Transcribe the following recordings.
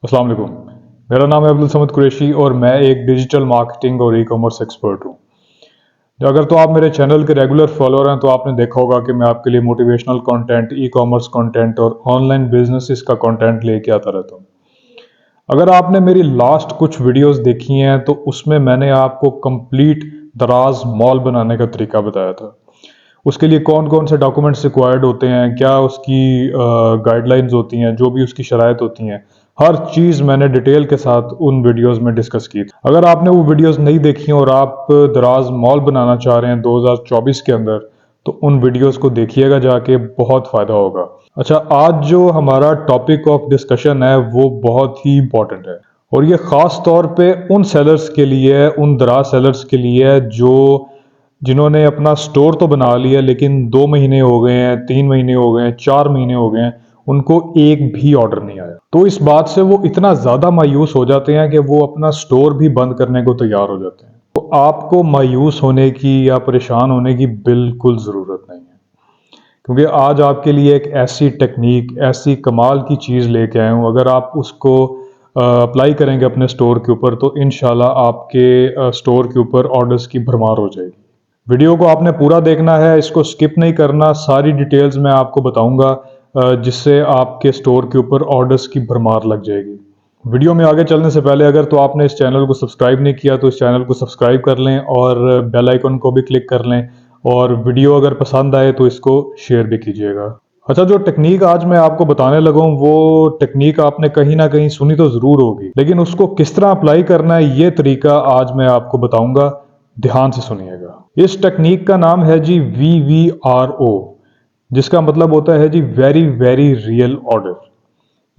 अस्सलाम वालेकुम। मेरा नाम है अब्दुल समद कुरैशी और मैं एक डिजिटल मार्केटिंग और ई कॉमर्स एक्सपर्ट हूँ। अगर तो आप मेरे चैनल के रेगुलर फॉलोअर हैं तो आपने देखा होगा कि मैं आपके लिए motivational content, e commerce content और ऑनलाइन बिजनेसेस का कंटेंट लेके आता रहता हूँ। अगर आपने मेरी लास्ट कुछ वीडियोस देखी हैं तो उसमें मैंने आपको कंप्लीट दराज मॉल बनाने का तरीका बताया था। उसके लिए कौन कौन से डॉक्यूमेंट्स रिक्वायर्ड होते हैं, क्या उसकी गाइडलाइंस होती हैं, जो भी उसकी शराइत होती हैं, हर चीज़ मैंने डिटेल के साथ उन वीडियोस में डिस्कस की थी। अगर आपने वो वीडियोस नहीं देखी और आप दराज मॉल बनाना चाह रहे हैं 2024 के अंदर, तो उन वीडियोस को देखिएगा जाके, बहुत फ़ायदा होगा। अच्छा, आज जो हमारा टॉपिक ऑफ डिस्कशन है वो बहुत ही इम्पोर्टेंट है और ये ख़ास तौर पे उन सेलर्स के लिए, उन दराज सेलर्स के लिए जो जिन्होंने अपना स्टोर तो बना लिया लेकिन 2 महीने हो गए हैं, 3 महीने हो गए हैं, 4 महीने हो गए हैं, उनको एक भी ऑर्डर नहीं आया। तो इस बात से वो इतना ज़्यादा मायूस हो जाते हैं कि वो अपना स्टोर भी बंद करने को तैयार हो जाते हैं। तो आपको मायूस होने की या परेशान होने की बिल्कुल ज़रूरत नहीं है, क्योंकि आज आपके लिए एक ऐसी टेक्निक, ऐसी कमाल की चीज़ लेके आया हूँ। अगर आप उसको अप्लाई करेंगे अपने स्टोर के ऊपर तो इंशाल्लाह आपके स्टोर के ऊपर ऑर्डर्स की भरमार हो जाएगी। वीडियो को आपने पूरा देखना है, इसको स्किप नहीं करना। सारी डिटेल्स मैं आपको बताऊंगा जिससे आपके स्टोर के ऊपर ऑर्डर्स की भरमार लग जाएगी। वीडियो में आगे चलने से पहले अगर तो आपने इस चैनल को सब्सक्राइब नहीं किया तो इस चैनल को सब्सक्राइब कर लें और बेल आइकन को भी क्लिक कर लें, और वीडियो अगर पसंद आए तो इसको शेयर भी कीजिएगा। अच्छा, जो टेक्निक आज मैं आपको बताने लगा हूँ वो टेक्निक आपने कहीं ना कहीं सुनी तो ज़रूर होगी, लेकिन उसको किस तरह अप्लाई करना है ये तरीका आज मैं आपको बताऊंगा। ध्यान से सुनिएगा। इस टेक्निक का नाम है जी VVRO, जिसका मतलब होता है जी वेरी वेरी रियल ऑर्डर।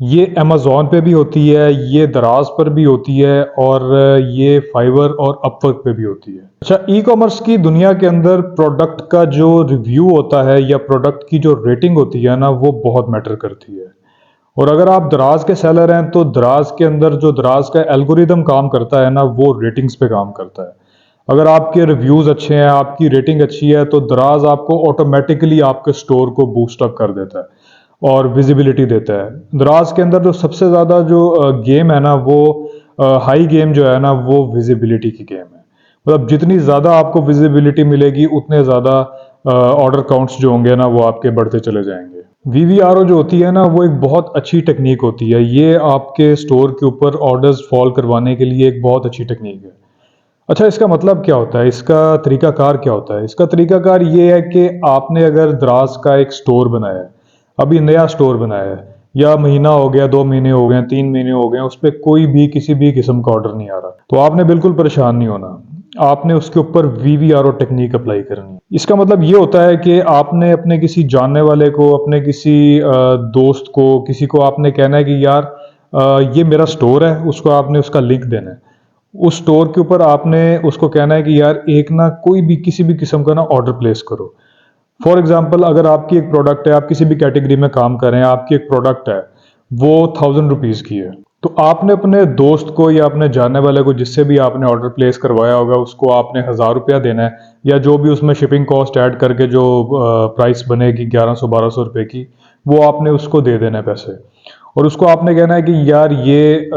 ये अमेज़ॉन पे भी होती है, ये दराज पर भी होती है और ये फाइवर और अपवर्क पे भी होती है। अच्छा, ई कॉमर्स की दुनिया के अंदर प्रोडक्ट का जो रिव्यू होता है या प्रोडक्ट की जो रेटिंग होती है ना, वो बहुत मैटर करती है। और अगर आप दराज के सेलर हैं तो दराज के अंदर जो दराज का एल्गोरिदम काम करता है ना, वो रेटिंग्स पे काम करता है। अगर आपके रिव्यूज़ अच्छे हैं, आपकी रेटिंग अच्छी है, तो दराज आपको ऑटोमेटिकली आपके स्टोर को बूस्ट अप कर देता है और विजिबिलिटी देता है। दराज के अंदर जो सबसे ज़्यादा जो गेम है ना, वो हाई गेम जो है ना, वो विजिबिलिटी की गेम है। मतलब जितनी ज़्यादा आपको विजिबिलिटी मिलेगी उतने ज़्यादा ऑर्डर काउंट्स जो होंगे ना, वो आपके बढ़ते चले जाएंगे। VVRO जो होती है ना, वो एक बहुत अच्छी टेक्निक होती है। ये आपके स्टोर के ऊपर ऑर्डर्स फॉल करवाने के लिए एक बहुत अच्छी टेक्निक है। अच्छा, इसका मतलब क्या होता है? इसका तरीकाकार क्या होता है? इसका तरीकाकार ये है कि आपने अगर दराज का एक स्टोर बनाया है, अभी नया स्टोर बनाया है, या महीना हो गया, 2 महीने हो गए, 3 महीने हो गए, उस पर कोई भी किसी भी किस्म का ऑर्डर नहीं आ रहा, तो आपने बिल्कुल परेशान नहीं होना। आपने उसके ऊपर VVRO टेक्निक अप्लाई करनी है। इसका मतलब ये होता है कि आपने अपने किसी जानने वाले को, अपने किसी दोस्त को, किसी को आपने कहना है कि यार ये मेरा स्टोर है, उसको आपने उसका लिंक देना है। उस स्टोर के ऊपर आपने उसको कहना है कि यार एक ना कोई भी किसी भी किस्म का ना ऑर्डर प्लेस करो। फॉर एग्जांपल, अगर आपकी एक प्रोडक्ट है, आप किसी भी कैटेगरी में काम कर रहे हैं, आपकी एक प्रोडक्ट है, वो 1000 रुपीज़ की है, तो आपने अपने दोस्त को या अपने जानने वाले को, जिससे भी आपने ऑर्डर प्लेस करवाया होगा, उसको आपने 1000 रुपया देना है, या जो भी उसमें शिपिंग कॉस्ट ऐड करके जो प्राइस बनेगी 1100-1200 रुपये की, वो आपने उसको दे देना है पैसे। और उसको आपने कहना है कि यार ये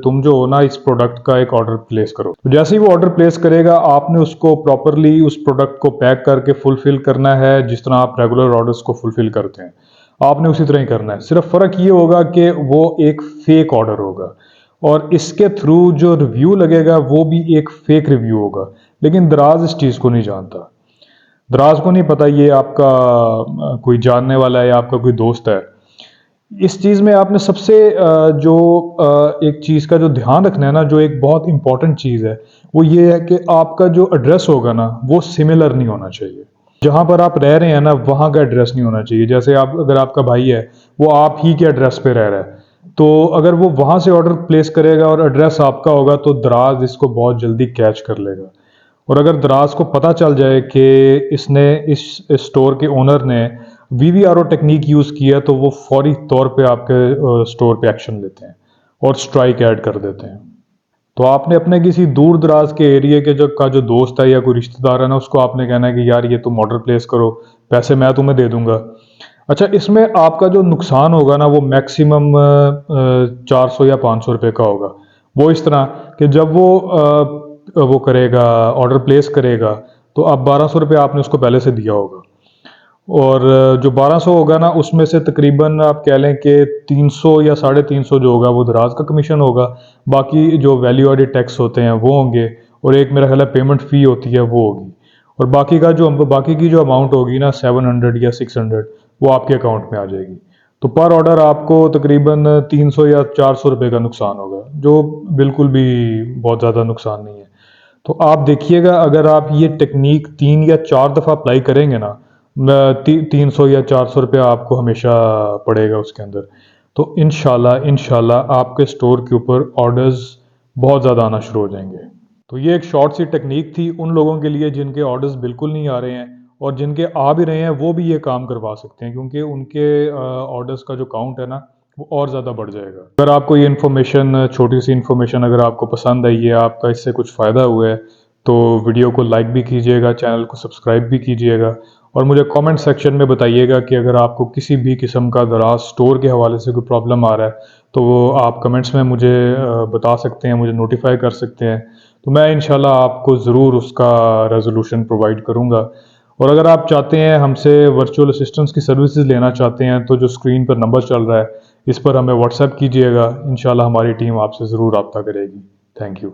तुम जो हो ना, इस प्रोडक्ट का एक ऑर्डर प्लेस करो। तो जैसे ही वो ऑर्डर प्लेस करेगा, आपने उसको प्रॉपरली उस प्रोडक्ट को पैक करके फुलफिल करना है, जिस तरह आप रेगुलर ऑर्डर्स को फुलफिल करते हैं, आपने उसी तरह ही करना है। सिर्फ फ़र्क ये होगा कि वो एक फेक ऑर्डर होगा और इसके थ्रू जो रिव्यू लगेगा वो भी एक फेक रिव्यू होगा। लेकिन दराज इस चीज़ को नहीं जानता। दराज को नहीं पता ये आपका कोई जानने वाला है या आपका कोई दोस्त है। इस चीज़ में आपने सबसे एक चीज़ का जो ध्यान रखना है ना, जो एक बहुत इंपॉर्टेंट चीज़ है, वो ये है कि आपका जो एड्रेस होगा ना, वो सिमिलर नहीं होना चाहिए। जहाँ पर आप रह रहे हैं ना, वहाँ का एड्रेस नहीं होना चाहिए। जैसे आप, अगर आपका भाई है, वो आप ही के एड्रेस पे रह रहा है, तो अगर वो वहाँ से ऑर्डर प्लेस करेगा और एड्रेस आपका होगा, तो दराज इसको बहुत जल्दी कैच कर लेगा। और अगर दराज को पता चल जाए कि इसने इस स्टोर के ओनर ने VVRO टेक्निक यूज़ किया, तो वो फौरी तौर पे आपके स्टोर पे एक्शन लेते हैं और स्ट्राइक ऐड कर देते हैं। तो आपने अपने किसी दूर दराज के एरिया के जो दोस्त है या कोई रिश्तेदार है ना, उसको आपने कहना है कि यार ये तुम ऑर्डर प्लेस करो, पैसे मैं तुम्हें दे दूंगा। अच्छा, इसमें आपका जो नुकसान होगा ना वो मैक्सिमम 400 या 500 रुपये का होगा। वो इस तरह कि जब वो करेगा, ऑर्डर प्लेस करेगा, तो अब 1200 रुपये आपने उसको पहले से दिया होगा, और जो 1200 होगा ना उसमें से तकरीबन आप कह लें कि 300 या 350 जो होगा वो दराज का कमीशन होगा। बाकी जो वैल्यू एडेड टैक्स होते हैं वो होंगे, और एक मेरा ख्याल है पेमेंट फ़ी होती है वो होगी, और बाकी की जो अमाउंट होगी ना 700 या 600, वो आपके अकाउंट में आ जाएगी। तो पर ऑर्डर आपको तकरीबन 300 या 400 रुपये का नुकसान होगा, जो बिल्कुल भी बहुत ज़्यादा नुकसान नहीं है। तो आप देखिएगा, अगर आप ये टेक्निक 3 या 4 दफ़ा अप्लाई करेंगे ना, 300 या 400 रुपया आपको हमेशा पड़ेगा उसके अंदर। तो इंशाल्लाह आपके स्टोर के ऊपर ऑर्डर्स बहुत ज़्यादा आना शुरू हो जाएंगे। तो ये एक शॉर्ट सी टेक्निक थी उन लोगों के लिए जिनके ऑर्डर्स बिल्कुल नहीं आ रहे हैं, और जिनके आ भी रहे हैं वो भी ये काम करवा सकते हैं, क्योंकि उनके ऑर्डर्स का जो काउंट है ना वो और ज़्यादा बढ़ जाएगा। अगर आपको ये इन्फॉर्मेशन, छोटी सी इन्फॉर्मेशन अगर आपको पसंद आई है, आपका इससे कुछ फ़ायदा हुआ है, तो वीडियो को लाइक भी कीजिएगा, चैनल को सब्सक्राइब भी कीजिएगा, और मुझे कमेंट सेक्शन में बताइएगा कि अगर आपको किसी भी किस्म का दराज स्टोर के हवाले से कोई प्रॉब्लम आ रहा है, तो वो आप कमेंट्स में मुझे बता सकते हैं, मुझे नोटिफाई कर सकते हैं। तो मैं इंशाल्लाह आपको ज़रूर उसका रेजोल्यूशन प्रोवाइड करूँगा। और अगर आप चाहते हैं हमसे वर्चुअल असिस्टेंस की सर्विसेज लेना चाहते हैं, तो जो स्क्रीन पर नंबर चल रहा है इस पर हमें व्हाट्सएप कीजिएगा। इंशाल्लाह हमारी टीम आपसे ज़रूर रब्ता करेगी। Thank you.